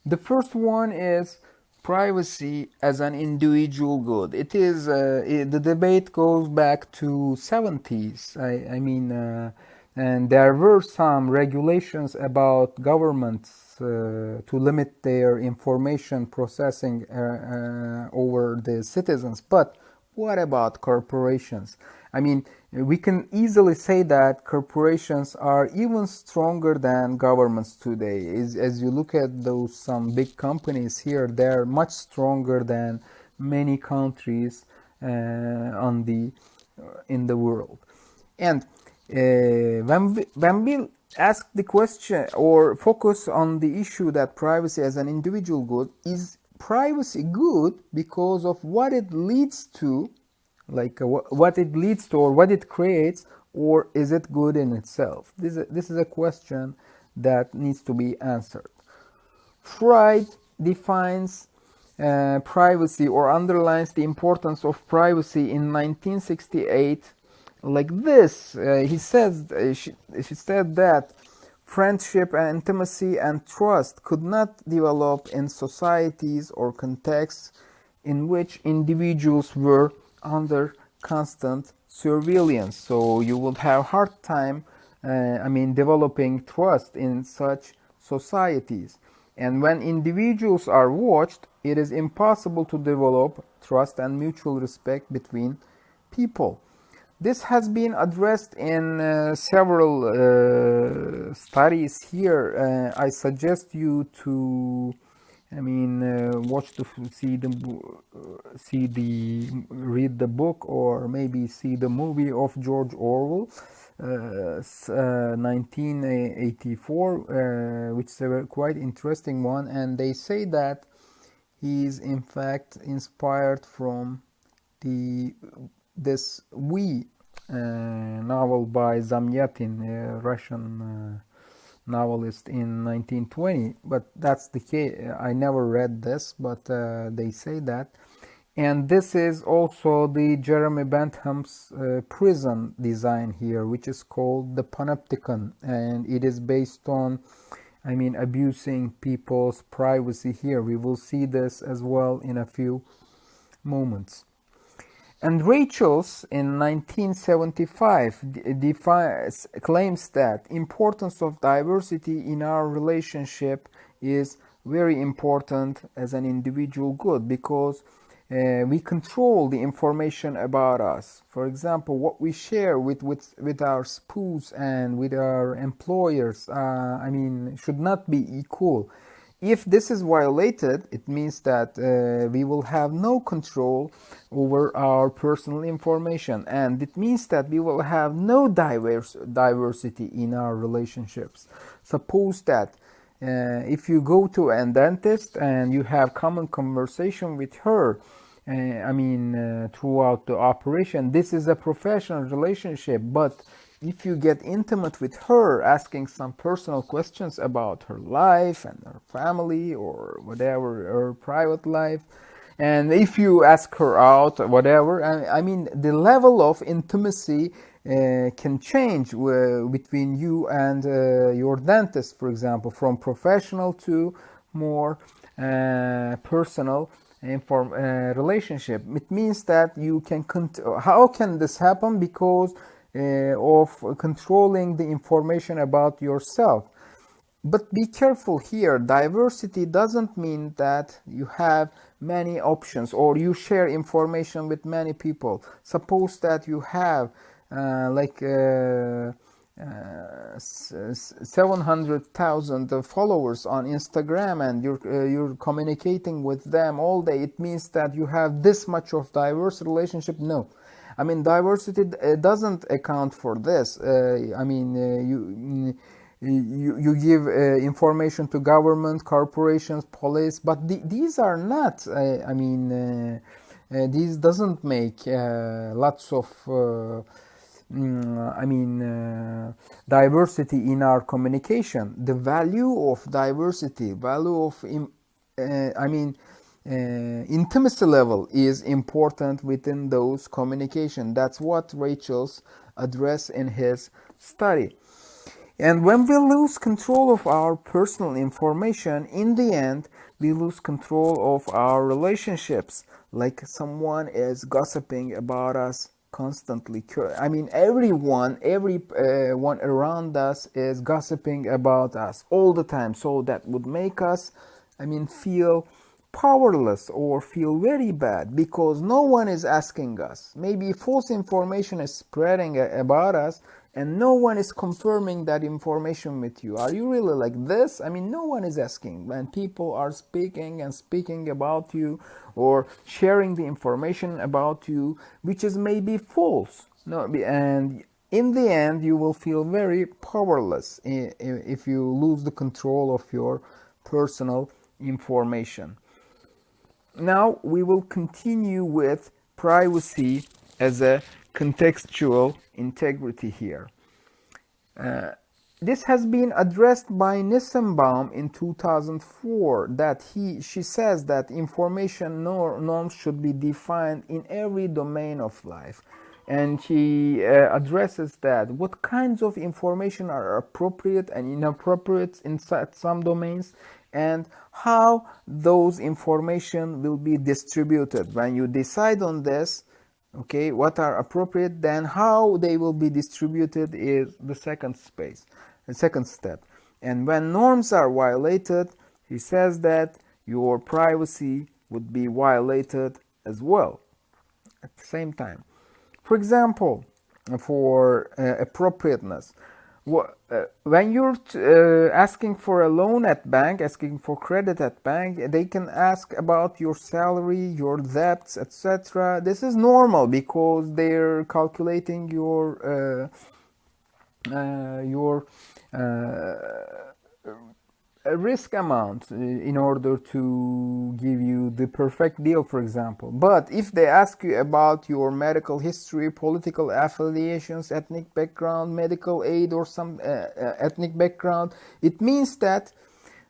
The first one is privacy as an individual good. It is the debate goes back to 70s. And there were some regulations about governments to limit their information processing over the citizens. But what about corporations? I mean, we can easily say that corporations are even stronger than governments today. As you look at those some big companies here, they're much stronger than many countries in the world. And when we ask the question or focus on the issue that privacy as an individual good, is privacy good because of what it leads to, like what it leads to or what it creates, or is it good in itself? This is a question that needs to be answered. Freud defines privacy or underlines the importance of privacy in 1968 like this. She said that friendship and intimacy and trust could not develop in societies or contexts in which individuals were under constant surveillance. So you would have hard time developing trust in such societies. And when individuals are watched, it is impossible to develop trust and mutual respect between people. This has been addressed in several studies here. I suggest you to read the book, or maybe see the movie of George Orwell, 1984, which is a quite interesting one. And they say that he is in fact inspired from this We novel by Zamyatin, a Russian novelist in 1920. But that's the case. I never read this, but they say that. And this is also the Jeremy Bentham's prison design here, which is called the Panopticon, and it is based on abusing people's privacy here. We will see this as well in a few moments. And Rachels in 1975 claims that importance of diversity in our relationship is very important as an individual good, because we control the information about us. For example, what we share with our spouse and with our employers, should not be equal. If this is violated, it means that we will have no control over our personal information, and it means that we will have no diversity in our relationships. Suppose that if you go to a dentist and you have common conversation with her, throughout the operation, this is a professional relationship. But if you get intimate with her, asking some personal questions about her life and her family or whatever, her private life, and if you ask her out, whatever, the level of intimacy can change between you and your dentist, for example, from professional to more personal relationship. It means that you can how can this happen? Because of controlling the information about yourself. But be careful here. Diversity doesn't mean that you have many options or you share information with many people. Suppose that you have 700,000 followers on Instagram, and you're communicating with them all day. It means that you have this much of diverse relationship. No, diversity doesn't account for this. You give information to government, corporations, police, but these are not. These doesn't make lots of. Diversity in our communication. The value of diversity, intimacy level is important within those communication. That's what Rachel's address in his study. And when we lose control of our personal information, in the end, we lose control of our relationships. Like someone is gossiping about us constantly. I mean, everyone around us is gossiping about us all the time. So that would make us, feel powerless or feel very bad because no one is asking us. Maybe false information is spreading about us and no one is confirming that information with you. Are you really like this? No one is asking. When people are speaking about you or sharing the information about you, which is maybe false. No, and in the end, you will feel very powerless if you lose the control of your personal information. Now we will continue with privacy as a contextual integrity here. This has been addressed by Nissenbaum in 2004 that she says that information norms should be defined in every domain of life. And she addresses that what kinds of information are appropriate and inappropriate in some domains and how those information will be distributed. When you decide on this, okay, what are appropriate, then how they will be distributed is the second step. And when norms are violated, he says that your privacy would be violated as well at the same time. For example, for appropriateness, when you're asking for a loan at bank, asking for credit at bank, they can ask about your salary, your debts, etc. This is normal because they're calculating your risk amount in order to give you the perfect deal, for example. But if they ask you about your medical history, political affiliations, ethnic background, medical aid, or some ethnic background, it means that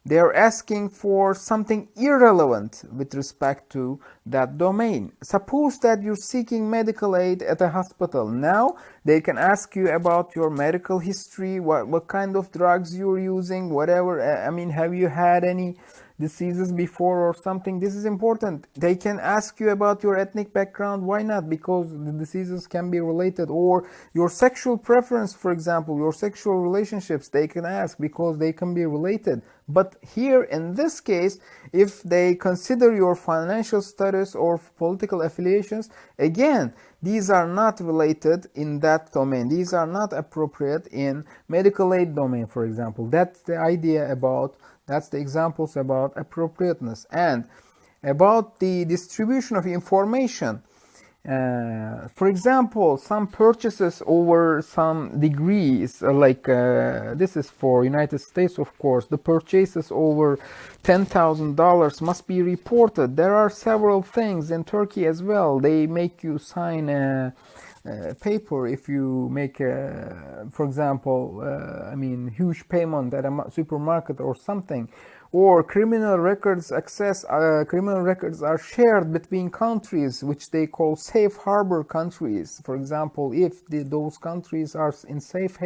they're asking for something irrelevant with respect to that domain. Suppose that you're seeking medical aid at a hospital. Now they can ask you about your medical history, what kind of drugs you're using, whatever. Have you had any diseases before or something? This is important. They can ask you about your ethnic background. Why not? Because the diseases can be related. Or your sexual preference, for example, your sexual relationships, they can ask because they can be related. But here in this case, if they consider your financial status or political affiliations, again, these are not related in that domain. These are not appropriate in medical aid domain, for example. That's the examples about appropriateness. And about the distribution of information, for example, some purchases over some degrees, this is for United States, of course, the purchases over $10,000 must be reported. There are several things in Turkey as well. They make you sign a paper if you make, for example, huge payment at a supermarket or something. Or criminal records are shared between countries, which they call safe harbor countries. For example, if those countries are in safe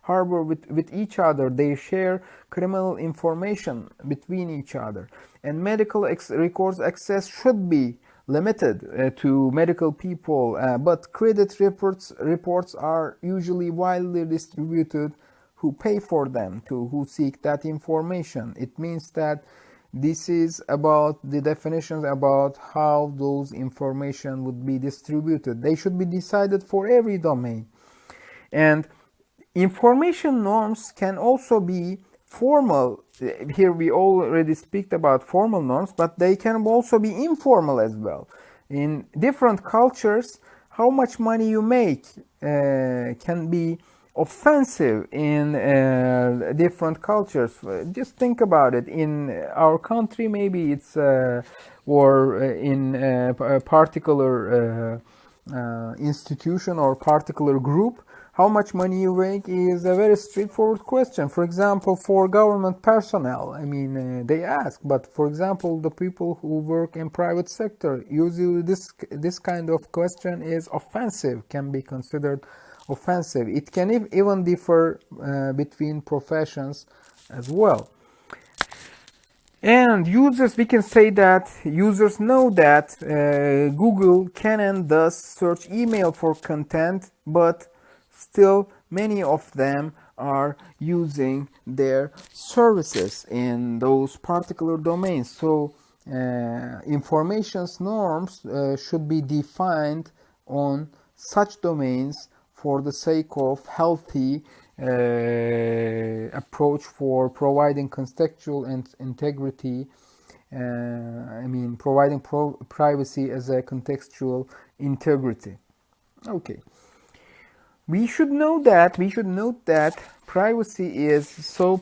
harbor with each other, they share criminal information between each other. And medical records access should be limited to medical people, but credit reports are usually widely distributed who pay for them, who seek that information. It means that this is about the definitions about how those information would be distributed. They should be decided for every domain. And information norms can also be formal. Here we already speak about formal norms, but they can also be informal as well. In different cultures, how much money you make can be offensive in different cultures. Just think about it. In our country, maybe it's or in a particular institution or particular group, how much money you make is a very straightforward question. For example, for government personnel, they ask, but for example, the people who work in private sector, usually this kind of question is offensive, can be considered offensive. It can even differ between professions as well. And users, we can say that users know that Google can and does search email for content, but still many of them are using their services in those particular domains. So information's norms should be defined on such domains for the sake of healthy approach for providing contextual and integrity. Providing privacy as a contextual integrity. Okay. We should note that privacy is so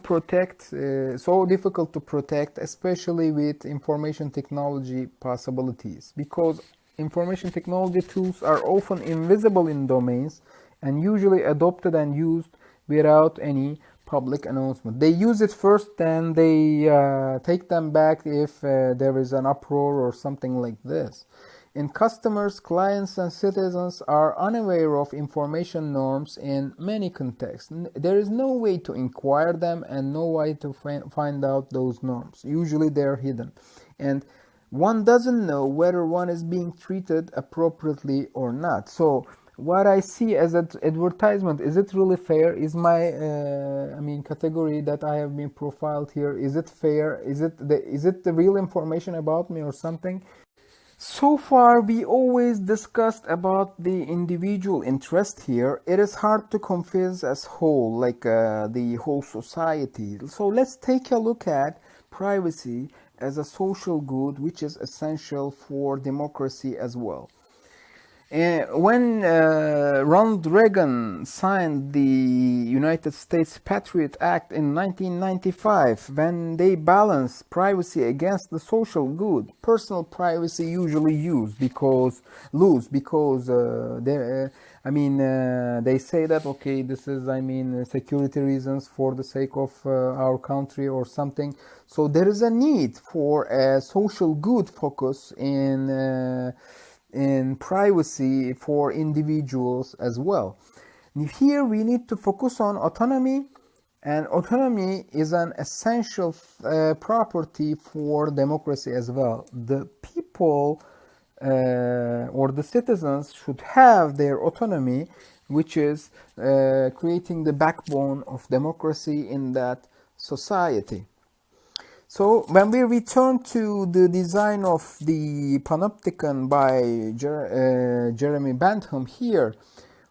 difficult to protect, especially with information technology possibilities, because information technology tools are often invisible in domains and usually adopted and used without any public announcement. They use it first, then they take them back if there is an uproar or something like this. And customers, clients, and citizens are unaware of information norms in many contexts. There is no way to inquire them and no way to find out those norms. Usually they're hidden. And one doesn't know whether one is being treated appropriately or not. So what I see as an advertisement, is it really fair? Is my category that I have been profiled here, is it fair? Is it the real information about me or something? So far, we always discussed about the individual interest here. It is hard to confess as whole, like the whole society. So let's take a look at privacy as a social good, which is essential for democracy as well. When Ronald Reagan signed the United States Patriot Act in 1995, when they balanced privacy against the social good, personal privacy usually they say that, okay, this is security reasons for the sake of our country or something. So there is a need for a social good focus in privacy for individuals as well. And here we need to focus on autonomy, and autonomy is an essential property for democracy as well. The people or the citizens should have their autonomy, which is creating the backbone of democracy in that society. So when we return to the design of the panopticon by Jeremy Bentham here,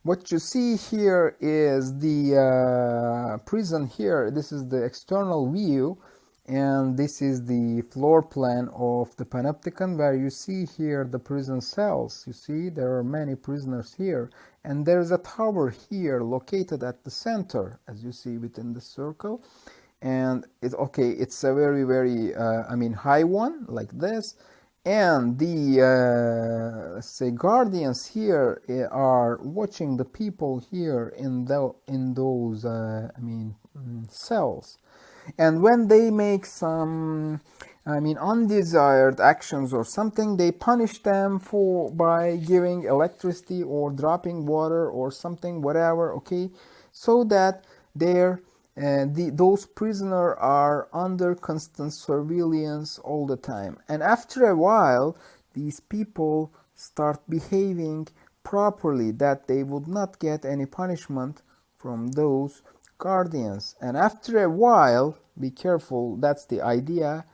what you see here is the prison here. This is the external view, and this is the floor plan of the panopticon, where you see here the prison cells. You see there are many prisoners here, and there is a tower here located at the center, as you see within the circle. And it's a very, very high one, like this, and the let's say guardians here are watching the people here in those cells. And when they make some undesired actions or something, they punish them by giving electricity or dropping water or something, whatever, okay, so that those prisoners are under constant surveillance all the time. And after a while, these people start behaving properly, that they would not get any punishment from those guardians. And after a while, be careful, that's the idea,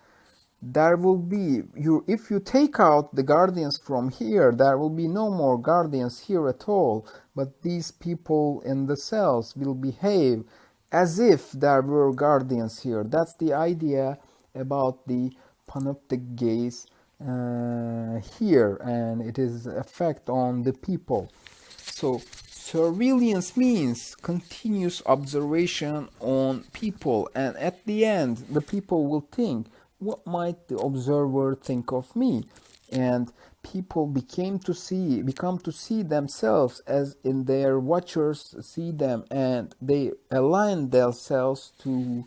there will be, if you take out the guardians from here, there will be no more guardians here at all, but these people in the cells will behave as if there were guardians here. That's the idea about the panoptic gaze here, and it is effect on the people. So surveillance means continuous observation on people, and at the end the people will think, what might the observer think of me? And people become to see themselves as in their watchers see them, and they align themselves to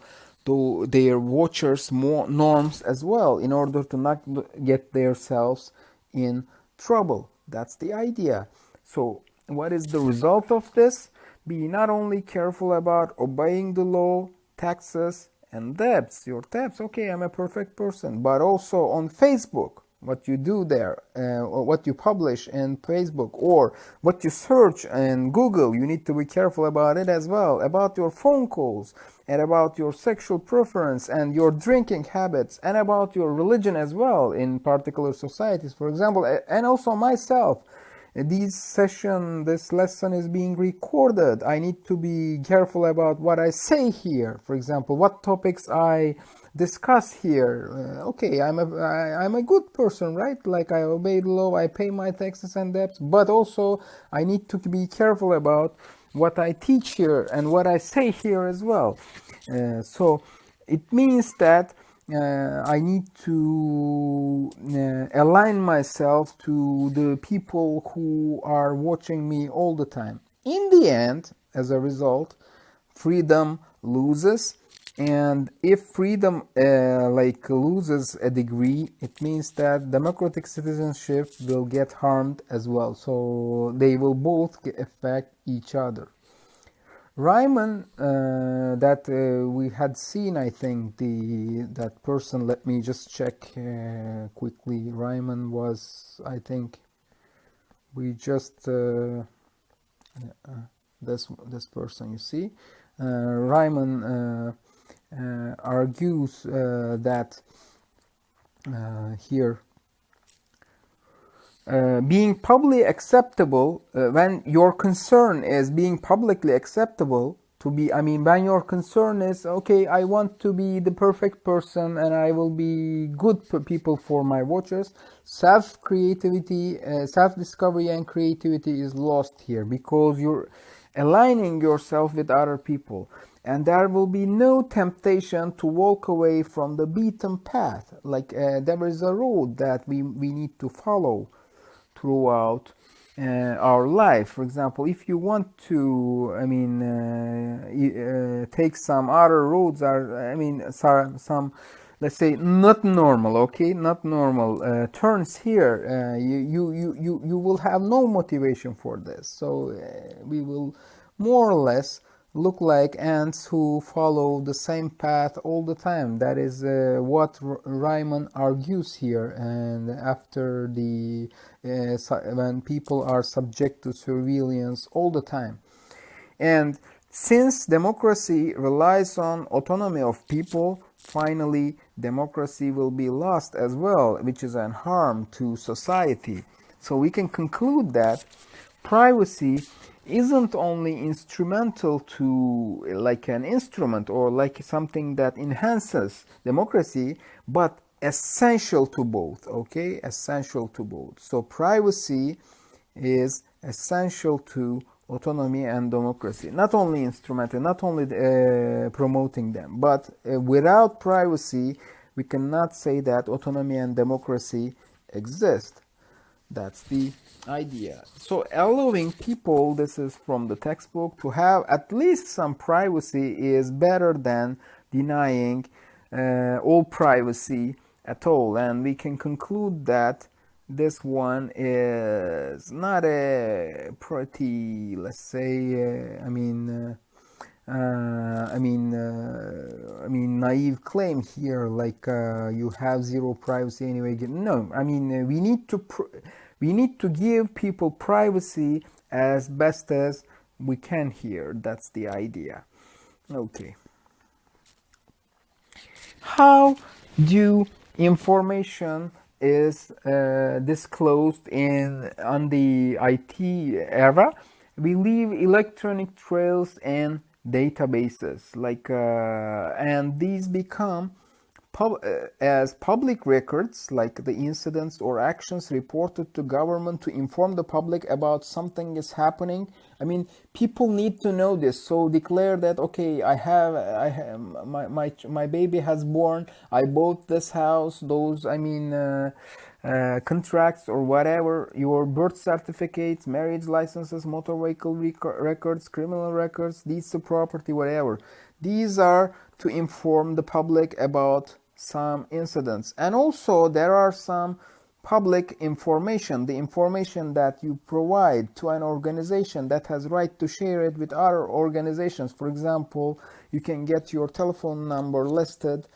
their watchers' more norms as well, in order to not get themselves in trouble. That's the idea. So what is the result of this? Be not only careful about obeying the law, taxes, and debts, your debts, okay, I'm a perfect person, but also on Facebook, what you do there, or what you publish in Facebook, or what you search in Google, you need to be careful about it as well, about your phone calls, and about your sexual preference, and your drinking habits, and about your religion as well in particular societies, for example, and also myself. This lesson is being recorded. I need to be careful about what I say here. For example, what topics I discuss here. Okay, I'm a good person, right? Like I obey the law, I pay my taxes and debts, but also I need to be careful about what I teach here and what I say here as well. So it means that I need to align myself to the people who are watching me all the time. In the end, as a result, freedom loses, and if freedom loses a degree, it means that democratic citizenship will get harmed as well. So they will both affect each other. Ryman, that we had seen, I think, that person. Let me just check quickly. Ryman was, I think, we just this person. You see, Ryman argues that here. Being publicly acceptable, when your concern is being publicly acceptable to be, I mean, when your concern is, okay, I want to be the perfect person and I will be good for people for my watchers, self-creativity, self-discovery and creativity is lost here because you're aligning yourself with other people. And there will be no temptation to walk away from the beaten path. Like there is a road that we need to follow throughout our life. For example, if you want to, take some other roads, some, let's say, not normal, okay, not normal turns here, you will have no motivation for this. So we will more or less look like ants who follow the same path all the time. That is what Ryman argues here. And after the when people are subject to surveillance all the time, and since democracy relies on autonomy of people, finally democracy will be lost as well, which is an harm to society. So we can conclude that privacy isn't only instrumental to, like an instrument or like something that enhances democracy, but essential to both, okay? Essential to both. So privacy is essential to autonomy and democracy. Not only instrumental, not only promoting them, but without privacy, we cannot say that autonomy and democracy exist. That's the idea. So allowing people, this is from the textbook, to have at least some privacy is better than denying all privacy at all. And we can conclude that this one is not a pretty, let's say, naive claim here, like you have zero privacy anyway. No, we need to give people privacy as best as we can here. That's the idea. Okay. How do information is disclosed on the IT era? We leave electronic trails and databases, and these become as public records, like the incidents or actions reported to government to inform the public about something is happening. I mean, people need to know this. So declare that, okay, I have my baby has born. I bought this house. Those, contracts or whatever, your birth certificates, marriage licenses, motor vehicle records, criminal records, deeds to property, whatever. These are to inform the public about some incidents. And also there are some public information, the information that you provide to an organization that has right to share it with other organizations. For example, you can get your telephone number listed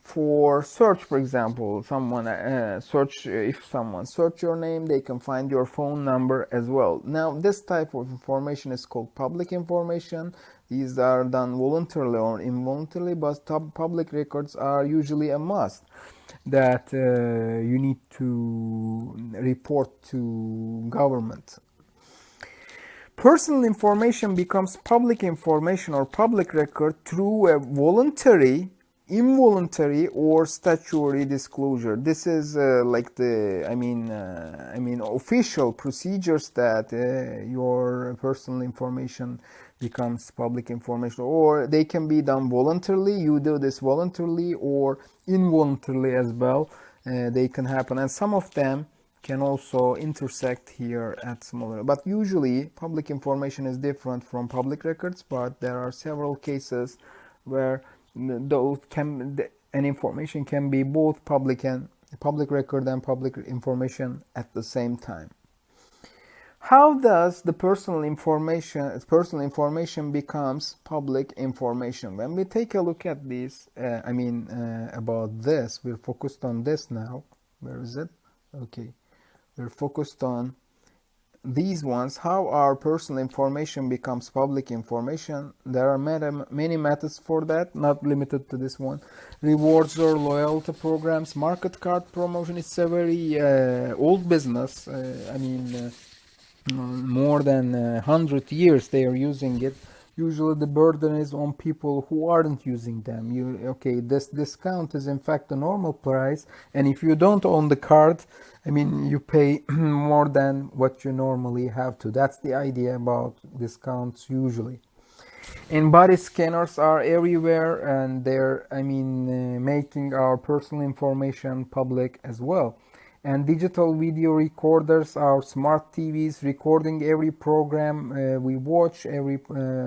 for search. For example, someone if someone search your name, they can find your phone number as well. Now, this type of information is called public information. These are done voluntarily or involuntarily, but public records are usually a must that you need to report to government. Personal information becomes public information or public record through a voluntary, involuntary, or statutory disclosure. This is like the official procedures that your personal information becomes public information, or they can be done voluntarily. You do this voluntarily or involuntarily as well. They can happen, and some of them can also intersect here at smaller. But usually public information is different from public records, but there are several cases where an information can be both public record and public information at the same time. How does the personal information becomes public information? When we take a look at this, about this, we're focused on this now. Where is it? Okay, we're focused on these ones. How our personal information becomes public information? There are many methods for that, not limited to this one. Rewards or loyalty programs, market card promotion. It's a very old business. More than 100 years they are using it. Usually the burden is on people who aren't using them. This discount is in fact the normal price, and if you don't own the card, you pay more than what you normally have to. That's the idea about discounts usually. And body scanners are everywhere, and they're making our personal information public as well. And digital video recorders are smart TVs recording every program we watch, every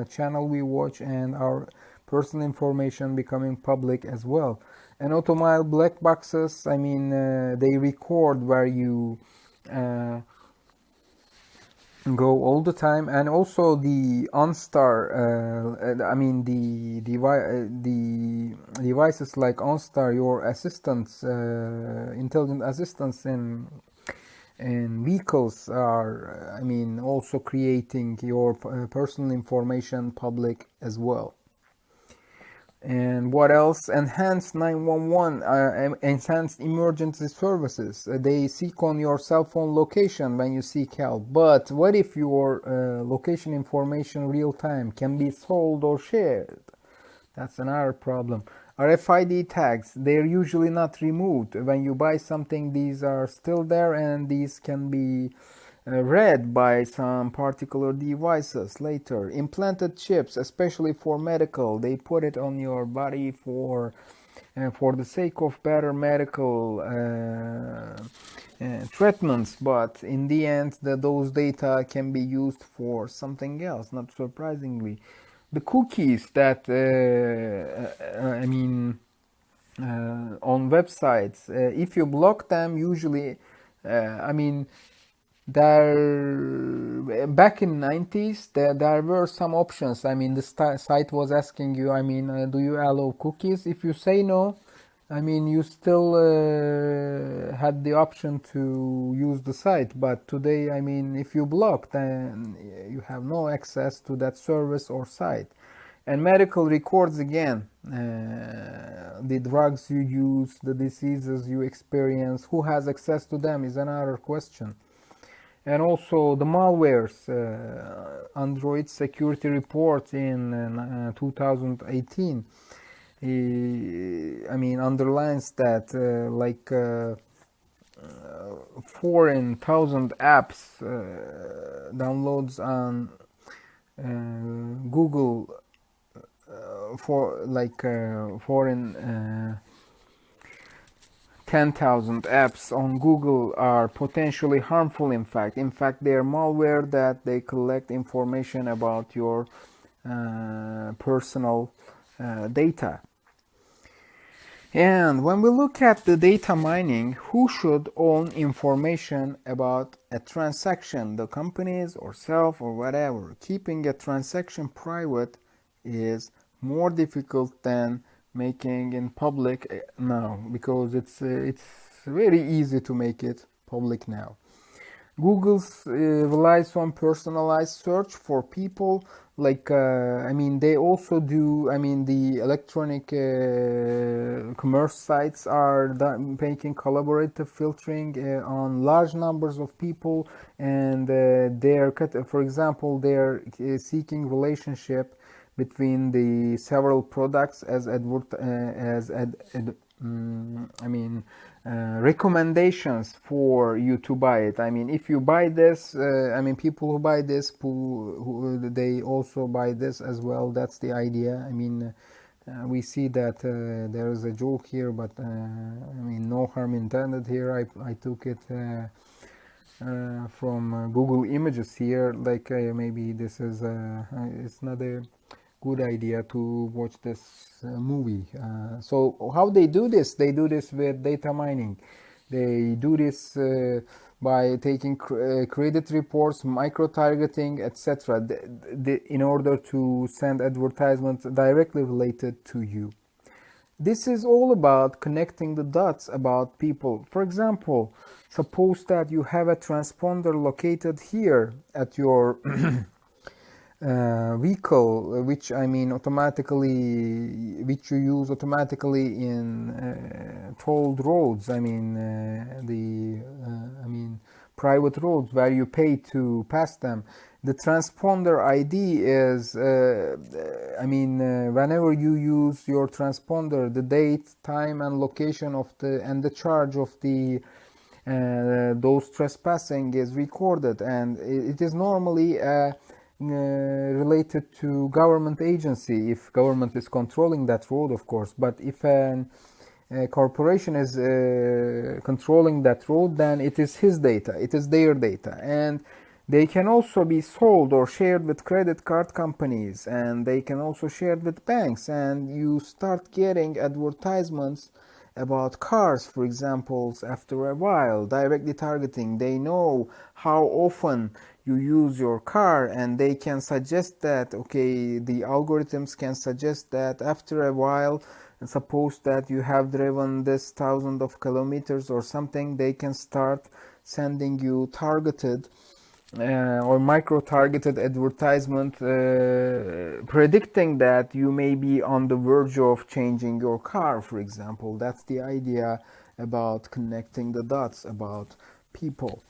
channel we watch, and our personal information becoming public as well. And automobile black boxes, they record where you go all the time. And also the OnStar, the devices like OnStar, your assistants, intelligent assistants in vehicles are also creating your personal information public as well. And what else? Enhanced 911, enhanced emergency services. They seek on your cell phone location when you seek help. But what if your location information real time can be sold or shared? That's another problem. RFID tags, they're usually not removed. When you buy something, these are still there, and these can be read by some particular devices later. Implanted chips, especially for medical, they put it on your body for the sake of better medical treatments, but in the end those data can be used for something else, not surprisingly. The cookies that on websites, if you block them, usually back in 90s there were some options. The site was asking you, do you allow cookies? If you say no, you still had the option to use the site. But today, if you block, then you have no access to that service or site. And medical records, again, the drugs you use, the diseases you experience, who has access to them is another question. And also the malwares. Android security report in 2018 underlines that 4,000 apps downloads on Google for 10,000 apps on Google are potentially harmful. In fact, they are malware that they collect information about your personal data. And when we look at the data mining, who should own information about a transaction? The companies or self or whatever. Keeping a transaction private is more difficult than making in public now, because it's very easy to make it public now. Google relies on personalized search for people. Like, they also do. The electronic commerce sites are making collaborative filtering on large numbers of people, and for example, they're seeking relationship between the several products as recommendations for you to buy it. If you buy this, people who buy this, they also buy this as well. That's the idea. We see that there is a joke here, but no harm intended here. I took it from Google Images here. Like, maybe this is it's not a good idea to watch this movie. So how they do this? They do this with data mining. They do this by taking credit reports, micro-targeting, etc. In order to send advertisements directly related to you. This is all about connecting the dots about people. For example, suppose that you have a transponder located here at your vehicle, which which you use automatically in tolled roads. Private roads where you pay to pass them. The transponder ID is, whenever you use your transponder, the date, time, and location of the charge of the those trespassing is recorded, and it is normally related to government agency, if government is controlling that road, of course. But if a corporation is controlling that road, then it is his data, it is their data, and they can also be sold or shared with credit card companies, and they can also share with banks, and you start getting advertisements about cars, for example. After a while, directly targeting, they know how often you use your car, and they can suggest that, okay, the algorithms can suggest that after a while, suppose that you have driven this thousands of kilometers or something, they can start sending you targeted or micro-targeted advertisement predicting that you may be on the verge of changing your car, for example. That's the idea about connecting the dots about people.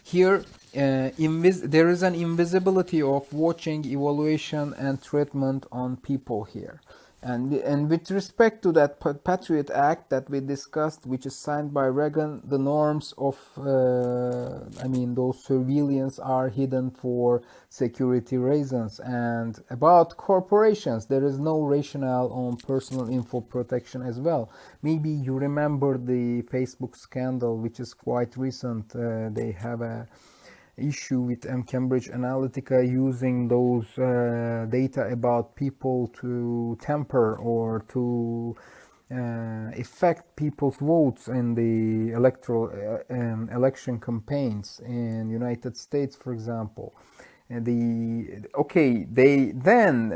Here, there is an invisibility of watching, evaluation, and treatment on people here. And with respect to that Patriot Act that we discussed, which is signed by Reagan, the norms of, those surveillance are hidden for security reasons. And about corporations, there is no rationale on personal info protection as well. Maybe you remember the Facebook scandal, which is quite recent. They have a issue with Cambridge Analytica using those data about people to tamper or to affect people's votes in the election campaigns in United States, for example. They then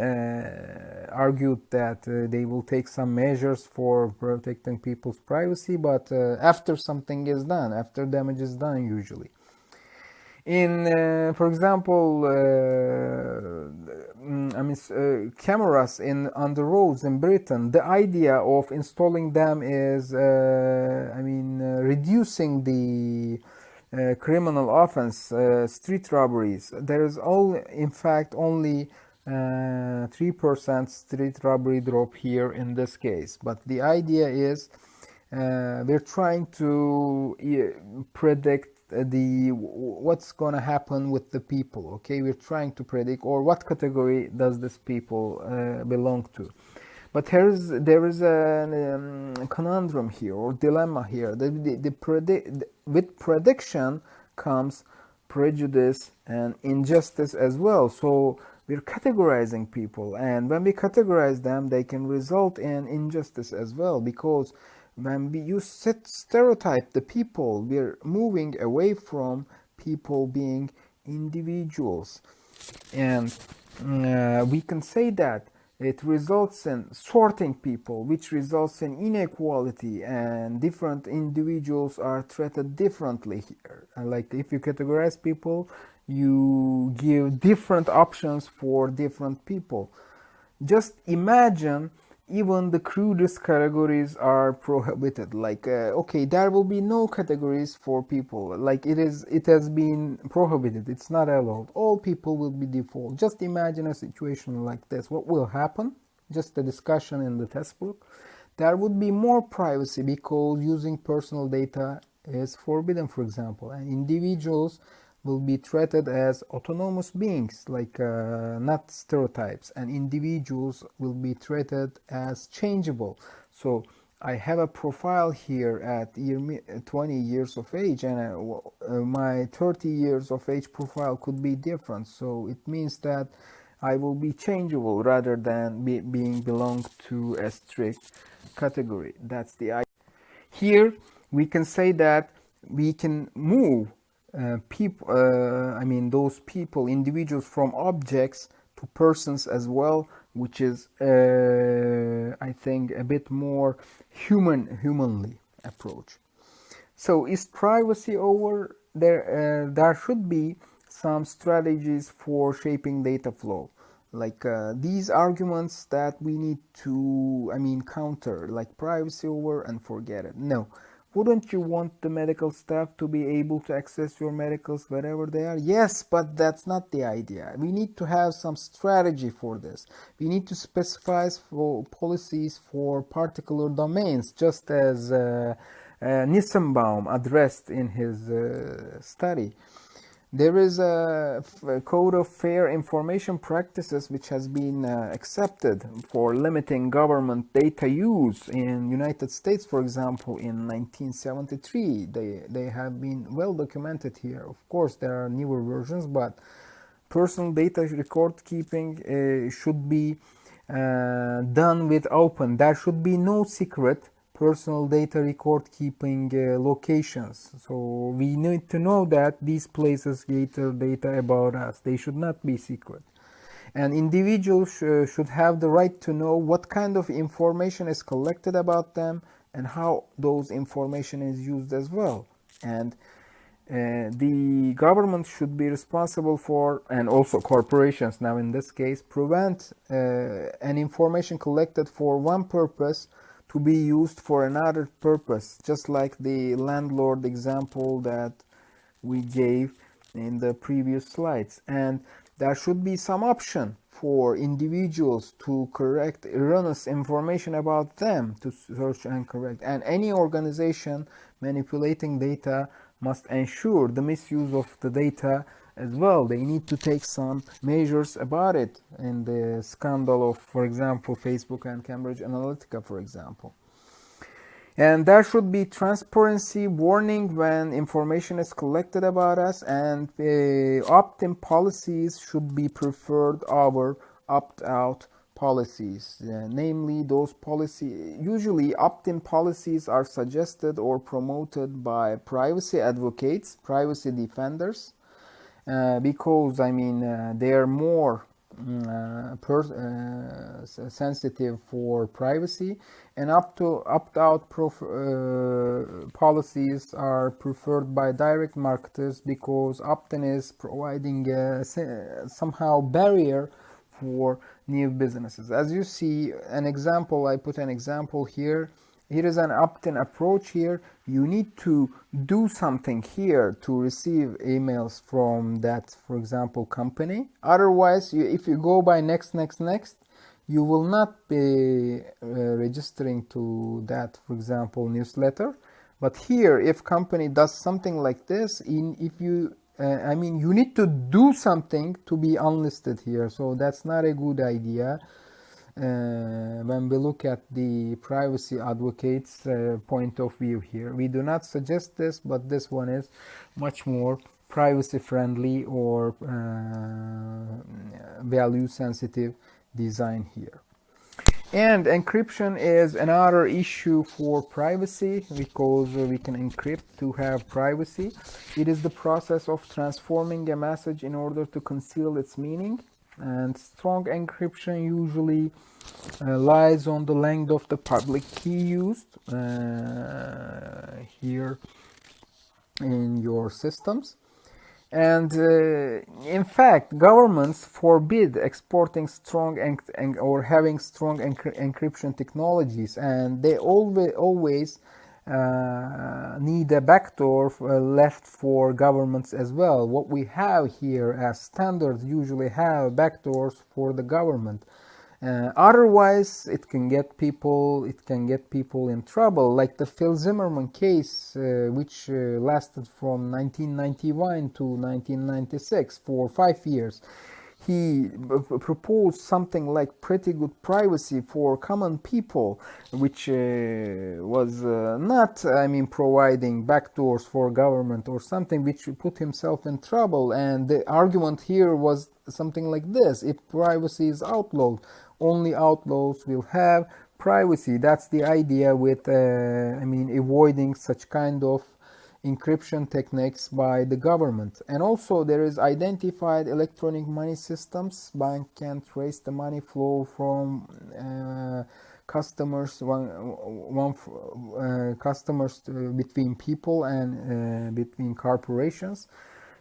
argued that they will take some measures for protecting people's privacy, but after something is done, after damage is done, usually. For example, cameras on the roads in Britain, the idea of installing them is, reducing the criminal offense, street robberies. There is in fact, only 3% street robbery drop here in this case. But the idea is we're trying to predict what's going to happen with the people. Okay, we're trying to predict, or what category does this people belong to. But there is a conundrum here, or dilemma here. With prediction comes prejudice and injustice as well. So we're categorizing people, and when we categorize them, they can result in injustice as well, because when we use stereotype the people, we're moving away from people being individuals. And we can say that it results in sorting people, which results in inequality, and different individuals are treated differently here. Like if you categorize people, you give different options for different people. Just imagine even the crudest categories are prohibited. Like okay, there will be no categories for people. Like it has been prohibited, it's not allowed, all people will be default. Just imagine a situation like this. What will happen? Just a discussion in the test book. There would be more privacy because using personal data is forbidden, for example, and individuals will be treated as autonomous beings, like not stereotypes, and individuals will be treated as changeable. So I have a profile here at 20 years of age, and my 30 years of age profile could be different. So it means that I will be changeable rather than being belong to a strict category. That's the idea. Here we can say that we can move people, those people, individuals, from objects to persons as well, which is, I think, a bit more humanly approach. So is privacy over? There should be some strategies for shaping data flow. Like these arguments that we need to, counter, like privacy over and forget it. No. Wouldn't you want the medical staff to be able to access your medicals wherever they are? Yes, but that's not the idea. We need to have some strategy for this. We need to specify for policies for particular domains, just as Nissenbaum addressed in his study. There is a code of fair information practices which has been accepted for limiting government data use in United States, for example, in 1973. They have been well documented here. Of course, there are newer versions, but personal data record keeping should be done with open. There should be no secret personal data record keeping locations. So we need to know that these places gather data about us. They should not be secret. And individuals should have the right to know what kind of information is collected about them and how those information is used as well. And the government should be responsible for, and also corporations now in this case, prevent an information collected for one purpose to be used for another purpose, just like the landlord example that we gave in the previous slides. And there should be some option for individuals to correct erroneous information about them, to search and correct. And any organization manipulating data must ensure the misuse of the data as well. They need to take some measures about it in the scandal of, for example, Facebook and Cambridge Analytica, for example. And there should be transparency warning when information is collected about us, and opt-in policies should be preferred over opt-out policies. Namely, those policies, usually opt-in policies are suggested or promoted by privacy advocates, privacy defenders, because they are more sensitive for privacy, and opt-out policies are preferred by direct marketers because opt-in is providing somehow barrier for new businesses. As you see, an example, I put an example here. Here is an opt-in approach here. You need to do something here to receive emails from that, for example, company. Otherwise, if you go by next, you will not be registering to that, for example, newsletter. But here, if company does something like this, you need to do something to be unlisted here. So that's not a good idea. When we look at the privacy advocates' point of view here, we do not suggest this, but this one is much more privacy friendly or value sensitive design here. And encryption is another issue for privacy because we can encrypt to have privacy. It is the process of transforming a message in order to conceal its meaning. And strong encryption usually lies on the length of the public key used here in your systems. And in fact, governments forbid exporting strong or having strong encryption technologies, and they always need a backdoor left for governments as well. What we have here as standards usually have backdoors for the government. Otherwise, it can get people in trouble, like the Phil Zimmerman case, which lasted from 1991 to 1996 for 5 years. He proposed something like pretty good privacy for common people, which was not, providing backdoors for government or something, which put himself in trouble. And the argument here was something like this: if privacy is outlawed, only outlaws will have privacy. That's the idea with, avoiding such kind of encryption techniques by the government. And also there is identified electronic money systems. Bank can trace the money flow from customers, customers between people and between corporations.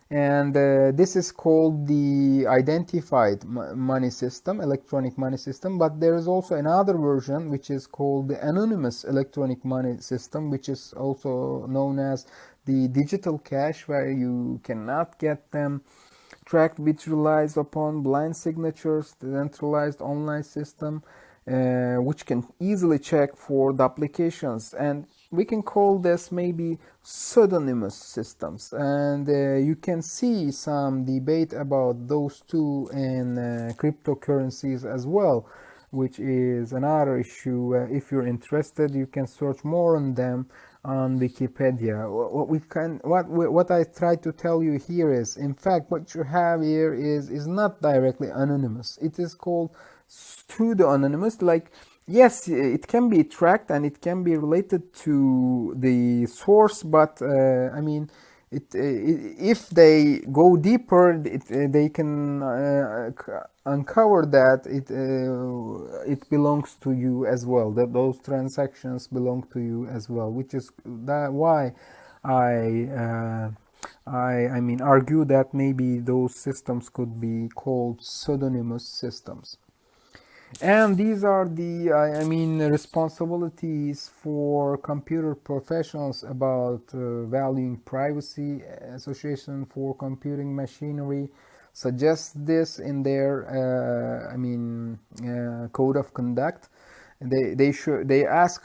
And this is called the identified money system, electronic money system. But there is also another version which is called the anonymous electronic money system, which is also known as the digital cash, where you cannot get them tracked, which relies upon blind signatures, the centralized online system, which can easily check for duplications. And we can call this maybe pseudonymous systems. And you can see some debate about those two in cryptocurrencies as well, which is another issue. If you're interested, you can search more on them on Wikipedia. What I try to tell you here is, in fact, what you have here is not directly anonymous. It is called pseudo-anonymous. Like, yes, it can be tracked and it can be related to the source, but if they go deeper, they can uncover that it belongs to you as well, that those transactions belong to you as well, which is why I argue that maybe those systems could be called pseudonymous systems. And these are the responsibilities for computer professionals about valuing privacy. Association for Computing Machinery suggests this in their code of conduct. They ask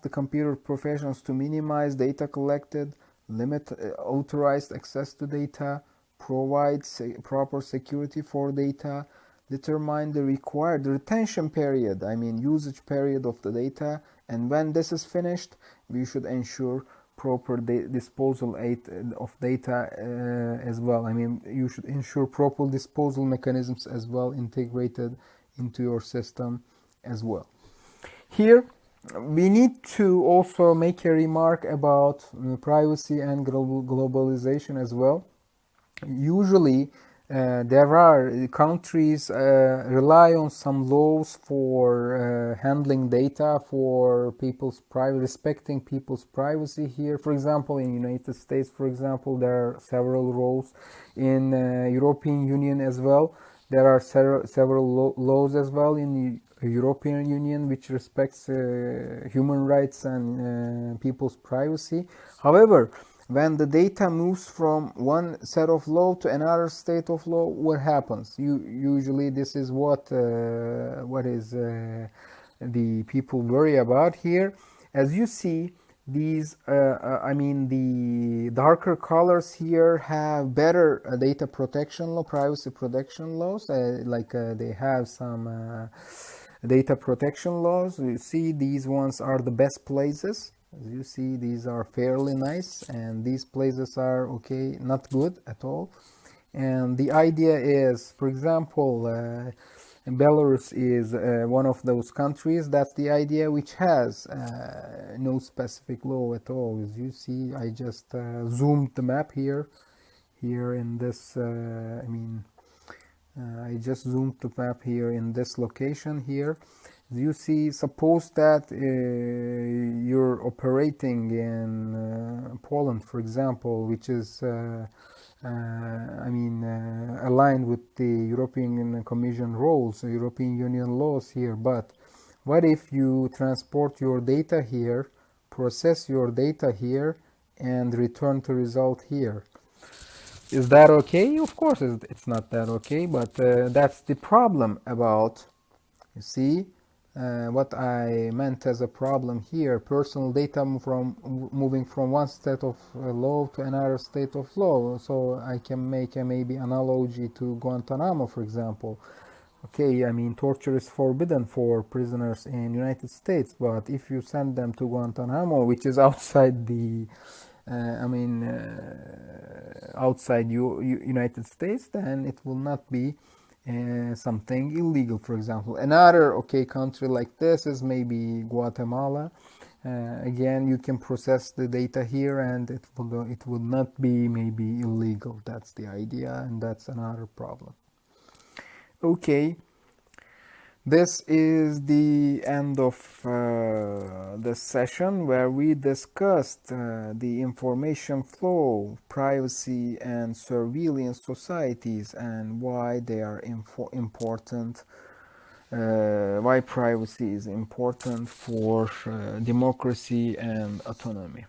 the computer professionals to minimize data collected, limit authorized access to data, provide proper security for data, determine the required retention period, usage period of the data, and when this is finished, we should ensure proper disposal of data as well. You should ensure proper disposal mechanisms as well integrated into your system as well. Here, we need to also make a remark about privacy and globalization as well. Usually, there are countries rely on some laws for handling data for respecting people's privacy here. For example, in United States, for example, there are several laws. In European Union as well, there are several laws as well in the European Union which respects human rights and people's privacy. However, when the data moves from one set of law to another state of law, what happens? Usually this is what the people worry about here. As you see, these the darker colors here have better data protection law, privacy protection laws, they have some data protection laws. You see, these ones are the best places. As you see, these are fairly nice, and these places are okay, not good at all. And the idea is, for example, Belarus is one of those countries. That's the idea, which has no specific law at all. As you see, I just zoomed the map here. Here in this, I just zoomed the map here in this location here. As you see, suppose that you're operating in Poland, for example, which is aligned with the European Commission rules, European Union laws here. But what if you transport your data here, process your data here, and return the result here? Is that okay? Of course, it's not that okay, but that's the problem about, you see, what I meant as a problem here, personal data moving from one state of law to another state of law. So I can make a maybe analogy to Guantanamo, for example. Okay, I mean, torture is forbidden for prisoners in United States, but if you send them to Guantanamo, which is outside the outside United States, then it will not be something illegal. For example, another country like this is maybe Guatemala. Again, you can process the data here, and it will not be maybe illegal. That's the idea, and that's another problem. Okay. This is the end of this session where we discussed the information flow, privacy, and surveillance societies, and why they are important, why privacy is important for democracy and autonomy.